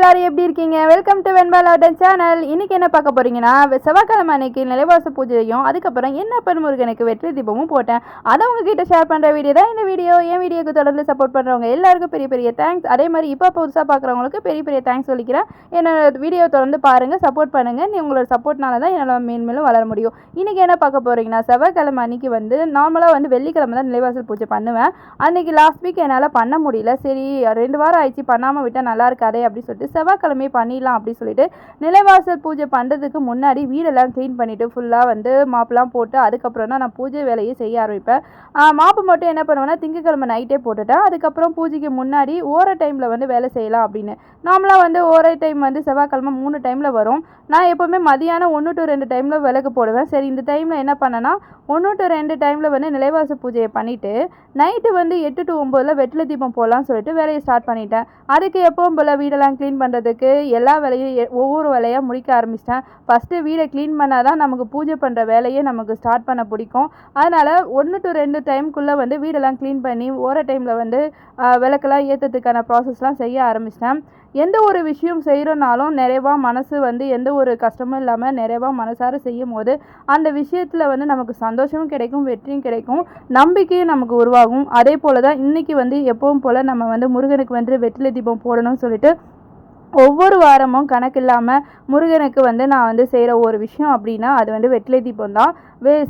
எல்லாரும் எப்படி இருக்கீங்க? வெல்கம் டு வெண்பா லாட்டன் சேனல். இன்னைக்கு என்ன பார்க்க போறீங்கன்னா, செவ்வாய்க்கிழமை அன்னைக்கு நிலைவாச பூஜையும் அதுக்கப்புறம் என்னப்பன் முருகனுக்கு வெற்றி தீபமும் போட்டேன். அதை உங்ககிட்ட ஷேர் பண்ணுற வீடியோ தான் இந்த வீடியோ. என் வீடியோக்கு தொடர்ந்து சப்போர்ட் பண்ணுறவங்க எல்லாருக்கும் பெரிய பெரிய தேங்க்ஸ். அதே மாதிரி இப்போ புதுசாக பார்க்குறவங்களுக்கு பெரிய பெரிய தேங்க்ஸ் சொல்லிக்கிறேன். என்னோட வீடியோ தொடர்ந்து பாருங்கள், சப்போர்ட் பண்ணுங்கள். உங்களோட சப்போர்ட்னால தான் என்னால் மேன்மேலும் வளர முடியும். இன்றைக்கி என்ன பார்க்க போகிறீங்கன்னா, செவ்வாய்க்கிழமை அன்னைக்கு நார்மலாக வெள்ளிக்கிழமை தான் நிலைவாசல் பூஜை பண்ணுவேன். அன்றைக்கி லாஸ்ட் வீக் என்னால் பண்ண முடியல. சரி 2 வாரம் ஆயிடுச்சு பண்ணாமல் விட்டால் நல்லா இருக்காதே அப்படின்னு சொல்லிட்டு செவ்வாய்க்கிழமை பண்ணிடலாம் அப்படின்னு சொல்லிட்டு நிலைவாசல் பூஜை பண்ணுறதுக்கு முன்னாடி வீடெல்லாம் க்ளீன் பண்ணிவிட்டு ஃபுல்லாக மாப்பெலாம் போட்டு அதுக்கப்புறம் தான் நான் பூஜை வேலையை செய்ய ஆரம்பிப்பேன். மாப்பு மட்டும் என்ன பண்ணுவேன்னா திங்கக்கிழமை நைட்டே போட்டுட்டேன். அதுக்கப்புறம் பூஜைக்கு முன்னாடி ஓர டைமில் வேலை செய்யலாம் அப்படின்னு. நார்மலாக ஓர டைம் செவ்வாய்க்கிழமை 3 டைமில் வரும். நான் எப்போவுமே மதியானம் 1 to 2 டைமில் விளக்கு போடுவேன். சரி இந்த டைமில் என்ன பண்ணேன்னா 1 to 2 டைமில் நிலைவாச பூஜையை பண்ணிவிட்டு நைட்டு 8 to 9 வெற்றிலை தீபம் போடலான்னு சொல்லிட்டு வேலையை ஸ்டார்ட் பண்ணிட்டேன். அதுக்கு எப்பவும் போல் வீடெல்லாம் க்ளீன் பண்ணுறதுக்கு எல்லா வேலையும் ஒவ்வொரு வேலையாக முடிக்க ஆரம்பிச்சிட்டேன். ஃபஸ்ட்டு வீடை க்ளீன் பண்ணால் தான் நமக்கு பூஜை பண்ணுற வேலையை நமக்கு ஸ்டார்ட் பண்ண பிடிக்கும். அதனால் 1 to 2 டைமுக்குள்ளே வீடெல்லாம் க்ளீன் பண்ணி ஓர டைமில் விளக்கெல்லாம் ஏற்றத்துக்கான ப்ராசஸ்லாம் செய்ய ஆரம்பிச்சிட்டேன். எந்த ஒரு விஷயம் செய்கிறோன்னாலும் நிறைவாக மனசு எந்த ஒரு கஷ்டமும் இல்லாமல் நிறைவாக மனசார செய்யும் போது அந்த விஷயத்தில் நமக்கு சந்தோஷமும் கிடைக்கும், வெற்றியும் கிடைக்கும், நம்பிக்கையும் நமக்கு உருவாகும். அதே போல் தான் இன்றைக்கி எப்பவும் போல் நம்ம முருகனுக்கு வெற்றிலை தீபம் போடணும்னு சொல்லிட்டு ஒவ்வொரு வாரமும் கணக்கு இல்லாமல் முருகனுக்கு நான் செய்கிற ஒரு விஷயம் அப்படின்னா அது வெற்றிலை தீபம் தான்.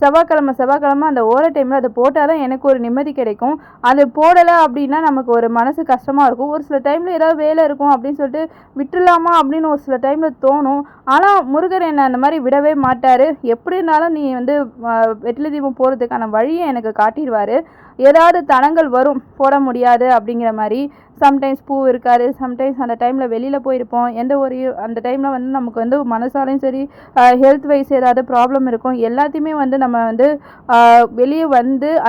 செவ்வாய்க்கிழமை அந்த ஓர டைமில் அதை போட்டால் தான் எனக்கு ஒரு நிம்மதி கிடைக்கும். அது போடலை அப்படின்னா நமக்கு ஒரு மனசு கஷ்டமாக இருக்கும். ஒரு சில டைமில் ஏதாவது வேலை இருக்கும் அப்படின்னு சொல்லிட்டு விட்டுலாமா அப்படின்னு ஒரு சில டைமில் தோணும். ஆனால் முருகர் என்னை அந்த மாதிரி விடவே மாட்டார். எப்படி இருந்தாலும் நீ வெற்றிலை தீபம் போடுறதுக்கான வழியை எனக்கு காட்டிடுவார். ஏதாவது தடங்கள் வரும், போட முடியாது அப்படிங்கிற மாதிரி. சம்டைம்ஸ் பூ இருக்காது, சம்டைம்ஸ் அந்த டைமில் வெளியில் போயிருப்போம். எந்த ஒரு அந்த டைமில் நமக்கு மனசாலையும் சரி ஹெல்த் வைஸ் ஏதாவது ப்ராப்ளம் இருக்கும். எல்லாத்தையுமே நம்ம வெளியே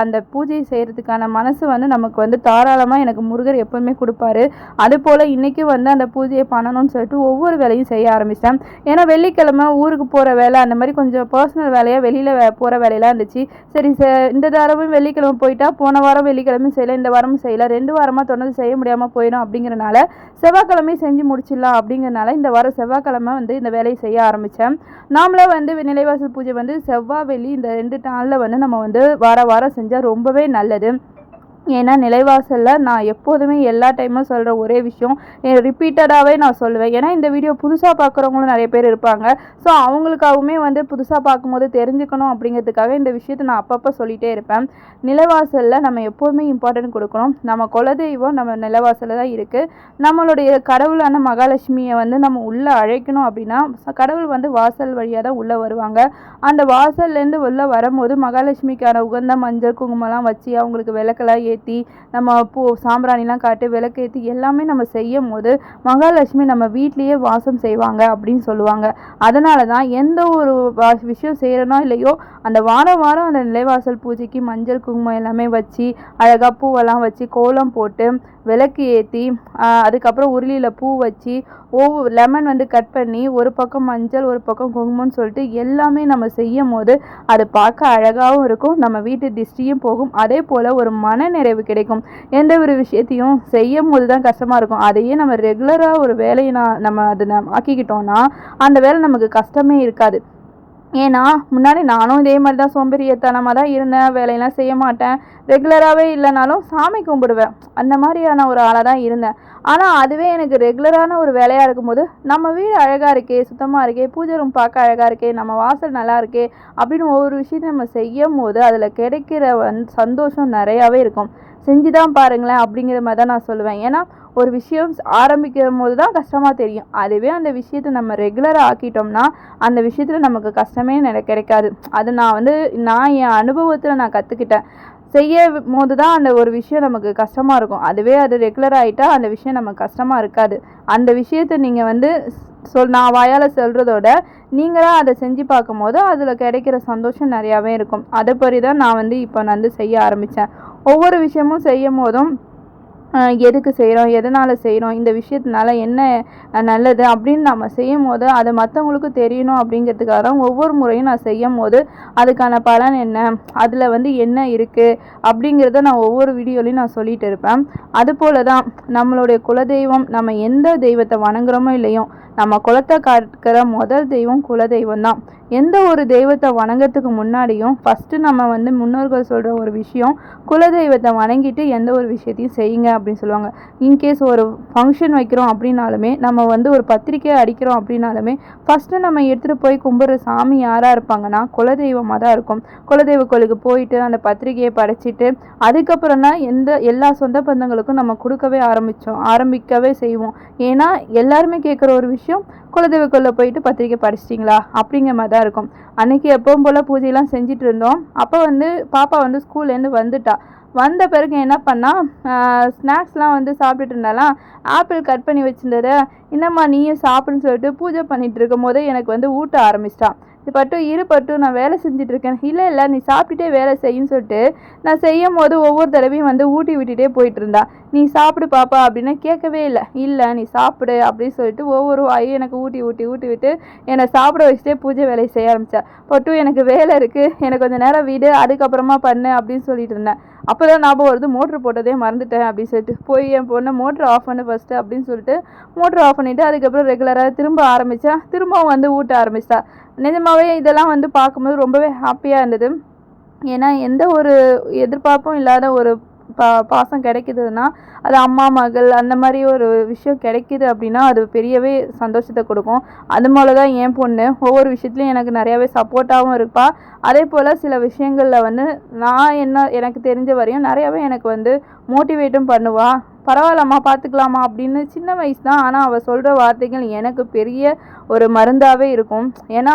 அந்த பூஜை செய்கிறதுக்கான மனசு நமக்கு தாராளமாக எனக்கு முருகர் எப்போவுமே கொடுப்பாரு. அதுபோல் இன்றைக்கி அந்த பூஜையை பண்ணணும்னு சொல்லிட்டு ஒவ்வொரு வேலையும் செய்ய ஆரம்பித்தேன். ஏன்னா வெள்ளிக்கிழமை ஊருக்கு போகிற வேலை அந்த மாதிரி கொஞ்சம் பர்சனல் வேலையாக வெளியில் போகிற வேலையெல்லாம் இருந்துச்சு. சரி இந்த வாரமும் வெள்ளிக்கிழமை போயிட்டா போன வாரம் வெள்ளிக்கிழமையும் செய்யலை, இந்த வாரமும் செய்யலை, 2 வாரமாக தொடர்ந்து செய்ய முடியாமல் போயிடும் அப்படிங்கிறனால செவ்வாய்க்கிழமை செஞ்சு முடிச்சிடலாம் அப்படிங்கிறனால இந்த வாரம் செவ்வாய்க்கிழமை இந்த வேலையை செய்ய ஆரம்பித்தேன். நாமளாக நிலைவாசல் பூஜை செவ்வாய் வெள்ளி இந்த 2 நாளில் நம்ம வாரம் செஞ்சால் ரொம்பவே நல்லது. ஏன்னா நிலைவாசலில் நான் எப்போதுமே எல்லா டைமும் சொல்கிற ஒரே விஷயம் ரிப்பீட்டடாகவே நான் சொல்லுவேன். ஏன்னா இந்த வீடியோ புதுசாக பார்க்குறவங்களும் நிறைய பேர் இருப்பாங்க. ஸோ அவங்களுக்காகவுமே புதுசாக பார்க்கும்போது தெரிஞ்சுக்கணும் அப்படிங்கிறதுக்காக இந்த விஷயத்தை நான் அப்பப்போ சொல்லிகிட்டே இருப்பேன். நிலைவாசலில் நம்ம எப்போதுமே இம்பார்ட்டன்ட் கொடுக்கணும். நம்ம குலதெய்வம் நம்ம நிலைவாசலில் தான் இருக்குது. நம்மளுடைய கடவுளான மகாலட்சுமியை நம்ம உள்ளே அழைக்கணும் அப்படின்னா கடவுள் வாசல் வழியாக தான் உள்ளே வருவாங்க. அந்த வாசல்லேருந்து உள்ளே வரும்போது மகாலட்சுமிக்கான உகந்த மஞ்சள் குங்குமம்லாம் வச்சு அவங்களுக்கு விளக்கெல்லாம் ஏற்றி நம்ம சாம்பிராணிலாம் காட்டி விளக்கேற்றி எல்லாமே நம்ம செய்யும் போது மகாலட்சுமி நம்ம வீட்லேயே வாசம் செய்வாங்க அப்படின்னு சொல்லுவாங்க. அதனால தான் எந்த ஒரு விஷயம் செய்கிறனோ இல்லையோ அந்த வாரம் அந்த நிலைவாசல் பூஜைக்கு மஞ்சள் குங்குமம் எல்லாமே வச்சு அழகாக பூவெல்லாம் வச்சு கோலம் போட்டு விளக்கு ஏற்றி அதுக்கப்புறம் உருளியில் பூ வச்சு லெமன் கட் பண்ணி ஒரு பக்கம் மஞ்சள் ஒரு பக்கம் குங்குமம்னு சொல்லிட்டு எல்லாமே நம்ம செய்யும் போது அது பார்க்க அழகாகவும் இருக்கும், நம்ம வீட்டு திருஷ்டியும் போகும். அதே போல் ஒரு மன நிறைவு கிடைக்கும். எந்த ஒரு விஷயத்தையும் செய்யும் போது தான் கஷ்டமாக இருக்கும். அதையே நம்ம ரெகுலராக ஒரு வேலையை நம்ம அதை ஆக்கிக்கிட்டோம்னா அந்த வேலை நமக்கு கஷ்டமே இருக்காது. ஏன்னா முன்னாடி நானும் இதே மாதிரி தான் சோம்பேறித்தனமாக தான் இருந்தேன். வேலையெல்லாம் செய்ய மாட்டேன், ரெகுலராகவே இல்லைனாலும் சாமி கும்பிடுவேன், அந்த மாதிரியான ஒரு ஆளாக தான் இருந்தேன். ஆனால் அதுவே எனக்கு ரெகுலரான ஒரு வேலையாக இருக்கும்போது நம்ம வீடு அழகாக இருக்கே, சுத்தமாக இருக்கே, பூஜை ரூம் பார்க்க அழகாக இருக்கே, நம்ம வாசல் நல்லா இருக்கே அப்படின்னு ஒவ்வொரு விஷயத்தை நம்ம செய்யும் போது அதில் கிடைக்கிற சந்தோஷம் நிறையாவே இருக்கும். செஞ்சு தான் பாருங்களேன் அப்படிங்கிற மாதிரி தான் நான் சொல்லுவேன். ஏன்னா ஒரு விஷயம் ஆரம்பிக்கும் போது தான் கஷ்டமாக தெரியும். அதுவே அந்த விஷயத்தை நம்ம ரெகுலராக ஆக்கிட்டோம்னா அந்த விஷயத்தில் நமக்கு கஷ்டமே கிடைக்காது. அது நான் என் அனுபவத்தில் நான் கற்றுக்கிட்டேன். செய்யும் போது தான் அந்த ஒரு விஷயம் நமக்கு கஷ்டமாக இருக்கும். அதுவே அது ரெகுலர் ஆகிட்டா அந்த விஷயம் நமக்கு கஷ்டமாக இருக்காது. அந்த விஷயத்தை நீங்கள் நான் வாயால் சொல்கிறதோட நீங்களாக அதை செஞ்சு பார்க்கும்போது அதில் கிடைக்கிற சந்தோஷம் நிறையாவே இருக்கும். அதை படி தான் நான் இப்போ செய்ய ஆரம்பித்தேன். ஒவ்வொரு விஷயமும் செய்யும் போதும் எதுக்கு செய்கிறோம், எதனால் செய்கிறோம், இந்த விஷயத்தினால என்ன நல்லது அப்படின்னு நம்ம செய்யும் போது அது மற்றவங்களுக்கு தெரியணும் அப்படிங்கிறதுக்காக தான் ஒவ்வொரு முறையும் நான் செய்யும் போது அதுக்கான பலன் என்ன, அதில் என்ன இருக்குது அப்படிங்கிறத நான் ஒவ்வொரு வீடியோலையும் நான் சொல்லிகிட்டு இருப்பேன். அதுபோல தான் நம்மளுடைய குலதெய்வம், நம்ம எந்த தெய்வத்தை வணங்குறோமோ இல்லையோ, நம்ம குலத்தை காக்கிற முதல் தெய்வம் குலதெய்வம் தான். எந்த ஒரு தெய்வத்தை வணங்கிறதுக்கு முன்னாடியும் ஃபஸ்ட்டு நம்ம முன்னோர்கள் சொல்கிற ஒரு விஷயம், குலதெய்வத்தை வணங்கிட்டு எந்த ஒரு விஷயத்தையும் செய்யுங்க அப்படின்னு சொல்லுவாங்க. இன்கேஸ் ஒரு ஃபங்க்ஷன் வைக்கிறோம் அப்படின்னாலுமே, நம்ம ஒரு பத்திரிக்கை அடிக்கிறோம் அப்படின்னாலுமே ஃபஸ்ட்டு நம்ம எடுத்துகிட்டு போய் கும்பிட்ற சாமி யாராக இருப்பாங்கன்னா குலதெய்வமாக தான் இருக்கும். குலதெய்வ கோயிலுக்கு போயிட்டு அந்த பத்திரிக்கையை படைச்சிட்டு அதுக்கப்புறம் தான் எல்லா சொந்த பந்தங்களுக்கும் நம்ம ஆரம்பிக்கவே செய்வோம். ஏன்னா எல்லாருமே கேட்குற ஒரு விஷயம், குலதெய்வ கோயிலில் போயிட்டு பத்திரிக்கை படிச்சிட்டிங்களா அப்படிங்கிற மாதிரி தான் இருக்கும். அன்றைக்கி எப்பவும் போல் பூஜையெல்லாம் செஞ்சுட்டு இருந்தோம். அப்போ பாப்பா ஸ்கூல்லேருந்து வந்துட்டா. வந்த பிறகு என்ன பண்ணால், ஸ்நாக்ஸ்லாம் சாப்பிட்டுட்டு இருந்தாலாம். ஆப்பிள் கட் பண்ணி வச்சுருந்ததை, என்னம்மா நீயும் சாப்பிடுன்னு சொல்லிட்டு பூஜை பண்ணிகிட்டு இருக்கும் போதே எனக்கு ஊட்ட ஆரம்பிச்சிட்டான். இது பட்டு நான் வேலை செஞ்சிட்ருக்கேன். இல்லை நீ சாப்பிட்டுட்டே வேலை செய்யுன்னு சொல்லிட்டு நான் செய்யும் போது ஒவ்வொரு தடவையும் ஊட்டி விட்டுட்டே போயிட்டு இருந்தா. நீ சாப்பிடு பாப்பா அப்படின்னு கேட்கவே இல்லை நீ சாப்பிடு அப்படின்னு சொல்லிட்டு ஒவ்வொரு வாயும் எனக்கு ஊட்டி விட்டு என்னை சாப்பிட வச்சுட்டே பூஜை வேலையை செய்ய ஆரம்பித்தா. பட்டு எனக்கு வேலை இருக்குது, எனக்கு கொஞ்சம் நேரம் விடு, அதுக்கப்புறமா பண்ணு அப்படின்னு சொல்லிட்டு இருந்தேன். அப்போ தான் ஞாபகம் வருது, மோட்ரு போட்டதே மறந்துட்டேன் அப்படின்னு சொல்லிட்டு போய் என் பொண்ணை மோட்ரு ஆஃப் பண்ணு ஃபஸ்ட்டு அப்படின்னு சொல்லிட்டு மோட்ரு ஆஃப் பண்ணிவிட்டு அதுக்கப்புறம் ரெகுலராக திரும்ப ஆரம்பித்தேன். திரும்பவும் ஊட்ட ஆரம்பிச்சிட்டா. நிஜமாவே இதெல்லாம் பார்க்கும்போது ரொம்பவே ஹாப்பியாக இருந்தது. ஏன்னா எந்த ஒரு எதிர்பார்ப்பும் இல்லாத ஒரு பாசம் கிடைக்குதுன்னா, அது அம்மா மகள் அந்த மாதிரி ஒரு விஷயம் கிடைக்கிது அப்படின்னா அது பெரியவே சந்தோஷத்தை கொடுக்கும். அது போல தான் என் பொண்ணு ஒவ்வொரு விஷயத்துலையும் எனக்கு நிறையாவே சப்போர்ட்டாகவும் இருப்பாள். அதே போல் சில விஷயங்களில் நான் எனக்கு தெரிஞ்ச வரையும் நிறையாவே எனக்கு மோட்டிவேட்டும் பண்ணுவாள். பரவாயில்லம்மா பார்த்துக்கலாமா அப்படின்னு. சின்ன வயசு தான், ஆனால் அவள் சொல்கிற வார்த்தைகள் எனக்கு பெரிய ஒரு மருந்தாகவே இருக்கும். ஏன்னா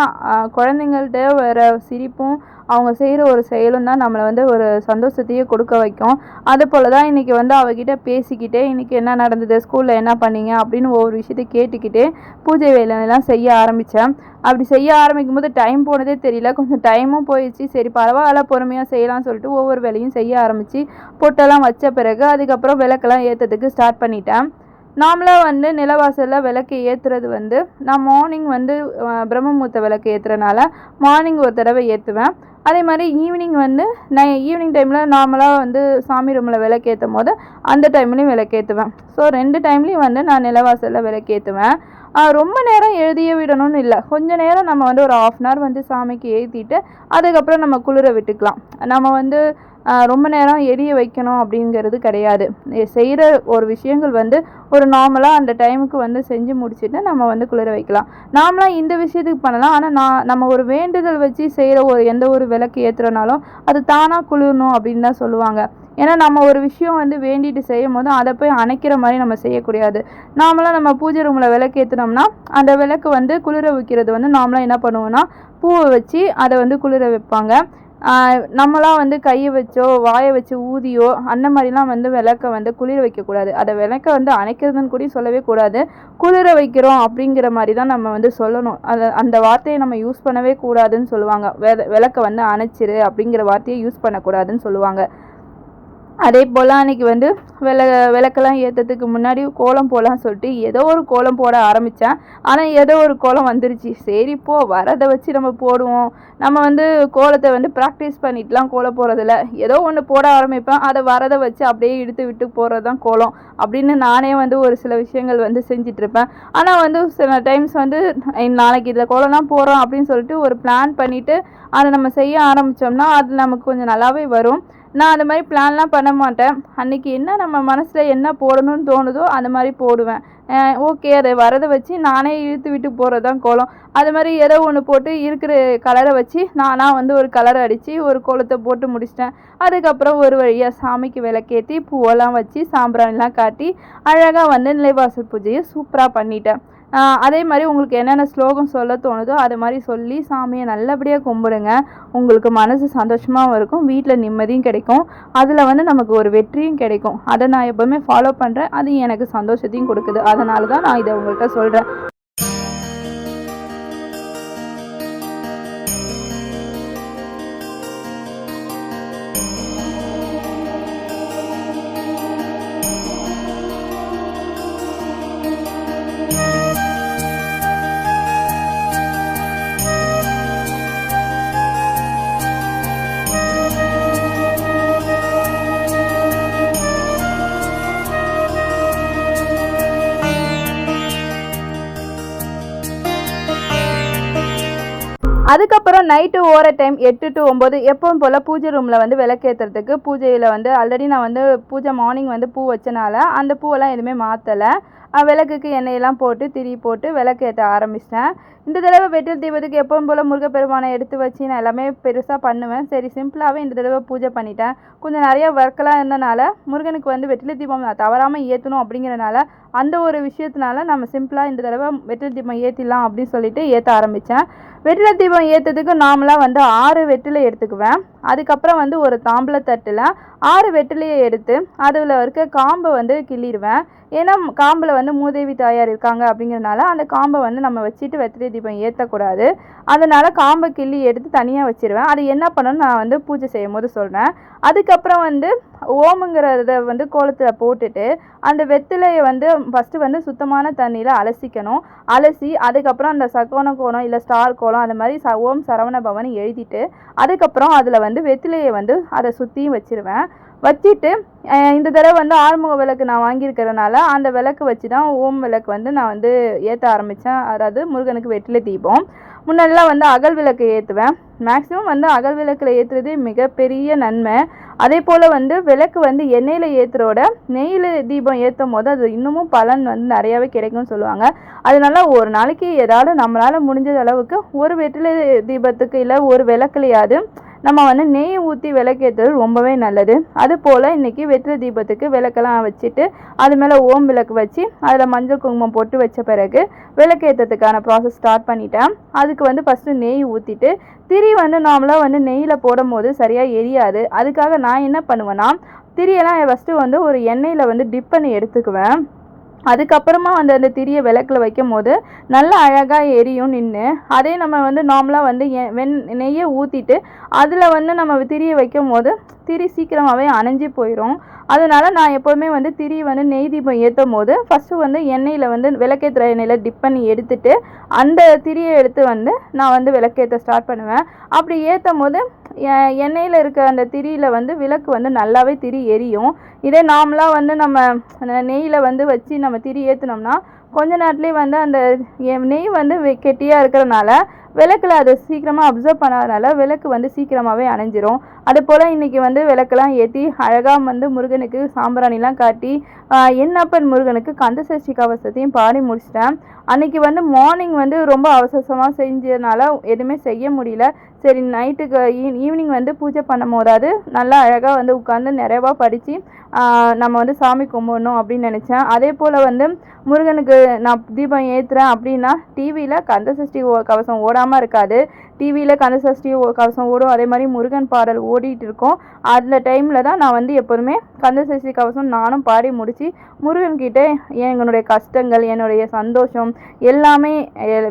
குழந்தைங்கள்ட்ட வர சிரிப்பும் அவங்க செய்கிற ஒரு செயலும் தான் நம்மளை ஒரு சந்தோஷத்தையே கொடுக்க வைக்கும். அது போல் தான் இன்றைக்கி அவகிட்ட பேசிக்கிட்டே இன்றைக்கி என்ன நடந்தது, ஸ்கூலில் என்ன பண்ணீங்க அப்படின்னு ஒவ்வொரு விஷயத்தை கேட்டுக்கிட்டே பூஜை வேலையெல்லாம் செய்ய ஆரம்பித்தேன். அப்படி செய்ய ஆரம்பிக்கும் போது டைம் போனதே தெரியல. கொஞ்சம் டைமும் போயிடுச்சு. சரி பரவாயில்ல, பொறுமையாக செய்யலாம்னு சொல்லிட்டு ஒவ்வொரு வேலையும் செய்ய ஆரம்பித்து பொட்டெல்லாம் வச்ச பிறகு அதுக்கப்புறம் விளக்கெல்லாம் ஏற்றதுக்கு ஸ்டார்ட் பண்ணிட்டேன். நார்மலாக நிலவாசலில் விளக்கு ஏற்றுறது நான் மார்னிங் பிரம்மமுகூர்த்த விளக்கு ஏற்றுறனால மார்னிங் ஒரு தடவை ஏற்றுவேன். அதே மாதிரி ஈவினிங் நான் ஈவினிங் டைமில் நார்மலாக சாமி ரூமில் விளக்கேற்றும் போது அந்த டைம்லேயும் விளக்கேற்றுவேன். ஸோ 2 டைம்லேயும் நான் நிலவாசலில் விளக்கேற்றுவேன். ரொம்ப நேரம் எழுதியே விடணும்னு இல்லை, கொஞ்சம் நேரம் நம்ம ஒரு 1/2 hour சாமிக்கு ஏற்றிட்டு அதுக்கப்புறம் நம்ம குளிர விட்டுக்கலாம். நம்ம ரொம்ப நேரம் எரிய வைக்கணும் அப்படிங்கிறது கிடையாது. செய்கிற ஒரு விஷயங்கள் ஒரு நார்மலாக அந்த டைமுக்கு செஞ்சு முடிச்சுட்டு நம்ம குளிர வைக்கலாம். நார்மலாக இந்த விஷயத்துக்கு பண்ணலாம். ஆனால் நம்ம ஒரு வேண்டுதல் வச்சு செய்கிற எந்த ஒரு விளக்கு ஏற்றுறனாலும் அது தானாக குளிரணும் அப்படின்னு தான் சொல்லுவாங்க. ஏன்னா நம்ம ஒரு விஷயம் வேண்டிட்டு செய்யும் போது அதை போய் அணைக்கிற மாதிரி நம்ம செய்யக்கூடாது. நார்மலாக நம்ம பூஜை ரூமில் விளக்கு ஏற்றினோம்னா அந்த விளக்கு குளிர வைக்கிறது நார்மலாக என்ன பண்ணுவோம்னா பூவை வச்சு அதை குளிர வைப்பாங்க. நம்மளாம் கையை வச்சோ வாயை வச்சு ஊதியோ அந்த மாதிரிலாம் விளக்கை குளிர வைக்கக்கூடாது. அதை விளக்கை அணைக்கிறதுன்னு கூட சொல்லவே கூடாது. குளிர வைக்கிறோம் அப்படிங்கிற மாதிரி தான் நம்ம சொல்லணும். அந்த வார்த்தையை நம்ம யூஸ் பண்ணவே கூடாதுன்னு சொல்லுவாங்க. விளக்கை அணைச்சிரு அப்படிங்கிற வார்த்தையை யூஸ் பண்ணக்கூடாதுன்னு சொல்லுவாங்க. அதே போல் அன்றைக்கி விளக்கெல்லாம் ஏற்றதுக்கு முன்னாடி கோலம் போடலான்னு சொல்லிட்டு ஏதோ ஒரு கோலம் போட ஆரம்பித்தேன். ஆனால் ஏதோ ஒரு கோலம் வந்துருச்சு. சரி போ, வரதை வச்சு நம்ம போடுவோம். நம்ம கோலத்தை ப்ராக்டிஸ் பண்ணிட்டுலாம் கோலம் போடுறதில்ல. ஏதோ ஒன்று போட ஆரம்பிப்பேன், அதை வரதை வச்சு அப்படியே இழுத்து விட்டு போடுறது தான் கோலம் அப்படின்னு நானே ஒரு சில விஷயங்கள் செஞ்சிட்ருப்பேன். ஆனால் சில டைம்ஸ் நாளைக்கு இந்த கோலம்லாம் போடுறோம் அப்படின்னு சொல்லிட்டு ஒரு பிளான் பண்ணிவிட்டு அதை நம்ம செய்ய ஆரம்பித்தோம்னா அது நமக்கு கொஞ்சம் நல்லாவே வரும். நான் அந்த மாதிரி பிளான்லாம் பண்ண மாட்டேன். அன்றைக்கி என்ன நம்ம மனசில் என்ன போடணும்னு தோணுதோ அந்த மாதிரி போடுவேன். ஓகே, அதை வரதை வச்சு நானே இழுத்து விட்டு போகிறது தான் கோலம். அது மாதிரி ஏதோ ஒன்று போட்டு இருக்கிற கலரை வச்சு நானாக ஒரு கலரை அடித்து ஒரு கோலத்தை போட்டு முடிச்சிட்டேன். அதுக்கப்புறம் ஒரு வழியாக சாமிக்கு விளக்கேற்றி பூவெல்லாம் வச்சு சாம்பிராணிலாம் காட்டி அழகாக நிலைவாசல் பூஜையை சூப்பராக பண்ணிட்டேன். அதே மாதிரி உங்களுக்கு என்னென்ன ஸ்லோகம் சொல்ல தோணுதோ அது மாதிரி சொல்லி சாமியை நல்லபடியாக கும்பிடுங்க. உங்களுக்கு மனசு சந்தோஷமாகவும் இருக்கும், வீட்டில் நிம்மதியும் கிடைக்கும், அதில் நமக்கு ஒரு வெற்றியும் கிடைக்கும். அதை நான் எப்போவுமே ஃபாலோ பண்ணுறேன். அது எனக்கு சந்தோஷத்தையும் கொடுக்குது. அதனால தான் நான் இதை உங்கள்கிட்ட சொல்கிறேன். அதுக்கப்புறம் நைட்டு ஓர டைம் 8 to 9 எப்பவும் போல் பூஜை ரூமில் வந்து விளக்கேற்றுறதுக்கு பூஜையில் வந்து ஆல்ரெடி நான் வந்து பூஜை மார்னிங் வந்து பூ வச்சனால அந்த பூவெல்லாம் எதுவுமே மாற்றலை. விளக்குக்கு எண்ணெயெல்லாம் போட்டு திரி போட்டு விளக்கேற்ற ஆரம்பிச்சிட்டேன். இந்த தடவை வெற்றிலை தீபத்துக்கு எப்பவும் போல் முருகப்பெருமானை எடுத்து வச்சு நான் எல்லாமே பெருசாக பண்ணுவேன். சரி சிம்பிளாகவே இந்த தடவை பூஜை பண்ணிட்டேன். கொஞ்சம் நிறைய ஒர்க்கெலாம் இருந்தனால முருகனுக்கு வந்து வெற்றிலை தீபம் நான் தவறாமல் ஏற்றணும் அப்படிங்கிறனால அந்த ஒரு விஷயத்தினால நம்ம சிம்பிளாக இந்த தடவை வெற்றிலை தீபம் ஏற்றிடலாம் அப்படின்னு சொல்லிட்டு ஏற்ற ஆரம்பித்தேன். வெற்றிலை தீபம் ஏற்றதுக்கு நார்மலாக வந்து 6 வெற்றிலை எடுத்துக்குவேன். அதுக்கப்புறம் வந்து ஒரு தாம்பூலத்தட்டில் 6 வெற்றிலையை எடுத்து அதில் இருக்க காம்பை வந்து கிள்ளிடுவேன். ஏன்னா காம்பில் வந்து மூதேவி தாயார் இருக்காங்க அப்படிங்கிறனால அந்த காம்பை வந்து நம்ம வச்சுட்டு வெற்றிலை தீபம் ஏற்றக்கூடாது. அதனால் காம்பை கிள்ளி எடுத்து தனியாக வச்சுருவேன். அது என்ன பண்ணணும்னு நான் வந்து பூஜை செய்யும் போது சொல்கிறேன். அதுக்கப்புறம் வந்து ஓமுங்கிறத வந்து கோலத்தில் போட்டுட்டு அந்த வெற்றிலையை வந்து ஃபஸ்ட்டு வந்து சுத்தமான தண்ணியில் அலசிக்கணும். அலசி அதுக்கப்புறம் அந்த சக்கோண கோலம் இல்லை ஸ்டார் கோலம் அந்த மாதிரி ஓம் சரவண பவன் எழுதிட்டு அதுக்கப்புறம் அதில் வந்து வெற்றிலையை வந்து அதை சுற்றியும் வச்சுருவேன். வச்சுட்டு இந்த தடவை வந்து ஆறுமுக விளக்கு நான் வாங்கியிருக்கிறதுனால அந்த விளக்கு வச்சு தான் ஓம் விளக்கு வந்து நான் வந்து ஏற்ற ஆரம்பித்தேன். அதாவது முருகனுக்கு வெற்றிலை தீபம். முன்னெல்லாம் வந்து அகல் விளக்கு ஏற்றுவேன். மேக்ஸிமம் வந்து அகல் விளக்கில் ஏற்றுறது மிகப்பெரிய நன்மை. அதே போல் வந்து விளக்கு வந்து எண்ணெயில் ஏற்றுறோட நெய்யில் தீபம் ஏற்றும் போது அது இன்னமும் பலன் வந்து நிறையாவே கிடைக்கும்னு சொல்லுவாங்க. அதனால ஒரு நாளைக்கு ஏதாவது நம்மளால் முடிஞ்ச அளவுக்கு ஒரு வெற்றிலை தீபத்துக்கு இல்லை ஒரு விளக்குலையாவது நம்ம வந்து நெய் ஊற்றி விளக்கேற்றுறது ரொம்பவே நல்லது. அதுபோல் இன்றைக்கி வெற்றிலை தீபத்துக்கு விளக்கெல்லாம் வச்சுட்டு அது மேலே ஓம் விளக்கு வச்சு அதில் மஞ்சள் குங்குமம் போட்டு வச்ச பிறகு விளக்கேற்றத்துக்கான ப்ராசஸ் ஸ்டார்ட் பண்ணிட்டேன். அதுக்கு வந்து ஃபஸ்ட்டு நெய் ஊற்றிட்டு திரி வந்து நார்மலாக வந்து நெய்யில் போடும் போது சரியாக எரியாது. அதுக்காக நான் என்ன பண்ணுவேன்னா திரியெல்லாம் ஃபஸ்ட்டு வந்து ஒரு எண்ணெயில் வந்து டிப் பண்ணி எடுத்துக்குவேன். அதுக்கப்புறமா வந்து அந்த திரியை விளக்கில் வைக்கும் போது நல்லா அழகாக எரியும் நின்று. அதே நம்ம வந்து நார்மலாக வந்து நெய்யை ஊற்றிட்டு அதில் வந்து நம்ம திரியை வைக்கும் போது திரி சீக்கிரமாகவே அணைஞ்சி போயிடும். அதனால் நான் எப்போவுமே வந்து திரி வந்து நெய் தீபம் ஏற்றும் போது ஃபஸ்ட்டு வந்து எண்ணெயில் வந்து விளக்கேற்றுற எண்ணெயில் டிப் பண்ணி எடுத்துட்டு அந்த திரியை எடுத்து வந்து நான் வந்து விளக்கேற்ற ஸ்டார்ட் பண்ணுவேன். அப்படி ஏற்றும் போது எண்ணெயில் இருக்க அந்த திரியில் வந்து விளக்கு வந்து நல்லாவே திரி எரியும். இதே நார்மலாக வந்து நம்ம நெய்யில் வந்து வச்சு நம்ம திரி ஏற்றினோம்னா கொஞ்ச நேரத்துலேயே வந்து அந்த நெய் வந்து கெட்டியாக இருக்கிறனால விளக்கில் அதை சீக்கிரமாக அப்சர்வ் பண்ணாதனால விளக்கு வந்து சீக்கிரமாகவே அணைஞ்சிரும். அதுபோல் இன்றைக்கி வந்து விளக்கெல்லாம் ஏற்றி அழகாக வந்து முருகனுக்கு சாம்பிராணிலாம் காட்டி என்னப்பன் முருகனுக்கு கந்தசஷ்டி கவசத்தையும் பாடி முடிச்சிட்டேன். அன்றைக்கி வந்து மார்னிங் வந்து ரொம்ப அவசரமாக செஞ்சதுனால எதுவுமே செய்ய முடியல. சரி நைட்டுக்கு ஈவினிங் வந்து பூஜை பண்ணும் போதாவது நல்லா அழகாக வந்து உட்காந்து நிறைவாக படித்து நம்ம வந்து சாமி கும்பிடணும் அப்படின்னு நினச்சேன். அதே போல் வந்து முருகனுக்கு நான் தீபம் ஏற்றுறேன் அப்படின்னா டிவியில் கந்தசஷ்டி கவசம் ஓடாமல் இருக்காது. டிவியில் கந்தசஷ்டி கவசம் ஓடும். அதே மாதிரி முருகன் பாடல் ஓடிட்டு இருக்கும். அந்த டைமில் தான் நான் வந்து எப்போதுமே கந்தசஷ்டி கவசம் நானும் பாடி முடித்து முருகன்கிட்ட என்னுடைய கஷ்டங்கள் என்னுடைய சந்தோஷம் எல்லாமே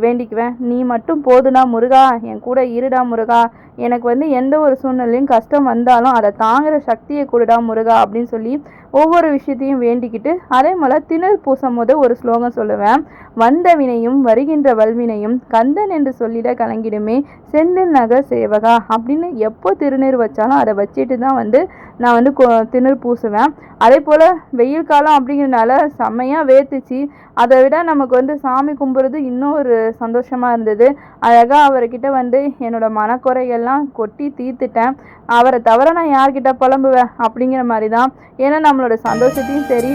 வேண்டிக்குவேன். நீ மட்டும் போதுடா முருகா, என் கூட இருடா முருகா, எனக்கு வந்து எந்த ஒரு சூழ்நிலையும் கஷ்டம் வந்தாலும் அதை தாங்குகிற சக்தியை கொடுடா முருகா அப்படின்னு சொல்லி ஒவ்வொரு விஷயத்தையும் வேண்டிக்கிட்டு அதே போல் திணறு பூசும் போது ஒரு ஸ்லோகம் சொல்லுவேன். வந்த வினையும் வருகின்ற வல்வினையும் கந்தன் என்று சொல்லிட கலங்கிடுமே செந்தில் நகர் சேவகா அப்படின்னு எப்போ திருநீர் வச்சாலும் அதை வச்சுட்டு தான் வந்து நான் வந்து திணறு பூசுவேன். அதே போல் வெயில் காலம் அப்படிங்கிறனால செம்மையாக வேர்த்துச்சு. அதை விட நமக்கு வந்து சாமி கும்பிட்றது இன்னும் ஒரு சந்தோஷமாக இருந்தது. அழகாக அவர்கிட்ட வந்து என்னோடய மனக்குறைகள்லாம் கொட்டி தீர்த்துட்டேன். அவரை தவிர நான் யார்கிட்ட புலம்புவேன் அப்படிங்கிற மாதிரி தான். ஏன்னா நம்மளோட சந்தோஷத்தையும் சரி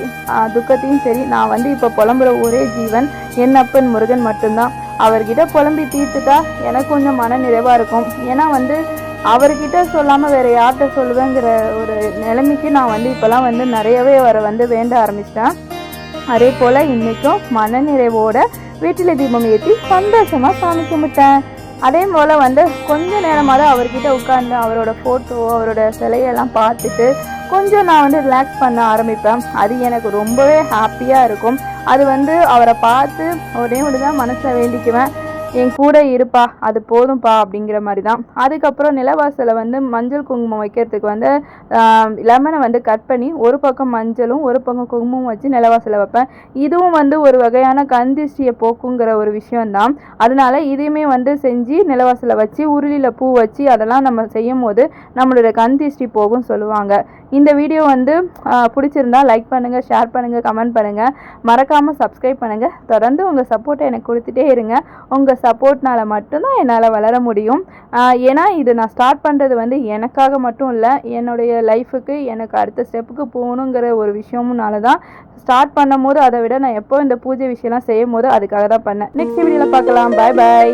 துக்கத்தையும் சரி நான் வந்து இப்போ புலம்புற ஒரே ஜீவன் என்னப்பன் முருகன் மட்டும்தான். அவர்கிட்ட புலம்பி தீர்த்துட்டா எனக்கு கொஞ்சம் மன நிறைவாக இருக்கும். ஏன்னா வந்து அவர்கிட்ட சொல்லாமல் வேறு யார்கிட்ட சொல்லுவேங்கிற ஒரு நிலைமைக்கு நான் வந்து இப்போலாம் வந்து நிறையவே அவரை வந்து வேண்ட ஆரம்பிச்சிட்டேன். அதே போல் இன்றைக்கும் மன நிறைவோட வெற்றிலை தீபம் ஏற்றி சந்தோஷமாக சாமி கும்பிட்டேன். அதே போல் வந்து கொஞ்ச நேரமாவது அவர்கிட்ட உட்காந்து அவரோட ஃபோட்டோ அவரோட சிலையெல்லாம் பார்த்துட்டு கொஞ்சம் நான் வந்து ரிலாக்ஸ் பண்ண ஆரம்பிப்பேன். அது எனக்கு ரொம்பவே ஹாப்பியாக இருக்கும். அது வந்து அவரை பார்த்து ஒரே தான் மனசில் வேண்டிக்குவேன், என் கூட இருப்பா அது போதும்பா அப்படிங்கிற மாதிரி தான். அதுக்கப்புறம் நிலவாசலை வந்து மஞ்சள் குங்குமம் வைக்கிறதுக்கு வந்து லெமனை வந்து கட் பண்ணி ஒரு பக்கம் மஞ்சளும் ஒரு பக்கம் குங்குமம் வச்சு நிலவாசலை வைப்பேன். இதுவும் வந்து ஒரு வகையான கந்திஷ்டியை போக்குங்கிற ஒரு விஷயம்தான். அதனால இதையுமே வந்து செஞ்சு நிலவாசலை வச்சு உருளியில் பூ வச்சு அதெல்லாம் நம்ம செய்யும் போது நம்மளோட கந்திஷ்டி போகும் சொல்லுவாங்க. இந்த வீடியோ வந்து பிடிச்சிருந்தா லைக் பண்ணுங்கள், ஷேர் பண்ணுங்கள், கமெண்ட் பண்ணுங்கள், மறக்காமல் சப்ஸ்கிரைப் பண்ணுங்கள். தொடர்ந்து உங்கள் சப்போர்ட்டை எனக்கு கொடுத்துட்டே இருங்க. உங்கள் சப்போர்ட்னால மட்டும்தான் என்னால் வளர முடியும். ஏன்னா இது நான் ஸ்டார்ட் பண்ணுறது வந்து எனக்காக மட்டும் இல்லை, என்னுடைய லைஃபுக்கு எனக்கு அடுத்த ஸ்டெப்புக்கு போகணுங்கிற ஒரு விஷயமுனால தான் ஸ்டார்ட் பண்ணும் போது. அதை விட நான் எப்போ இந்த பூஜை விஷயம்லாம் செய்யும் போது அதுக்காக தான் பண்ணேன். நெக்ஸ்ட் வீடியோவில் பார்க்கலாம். பாய் பாய்.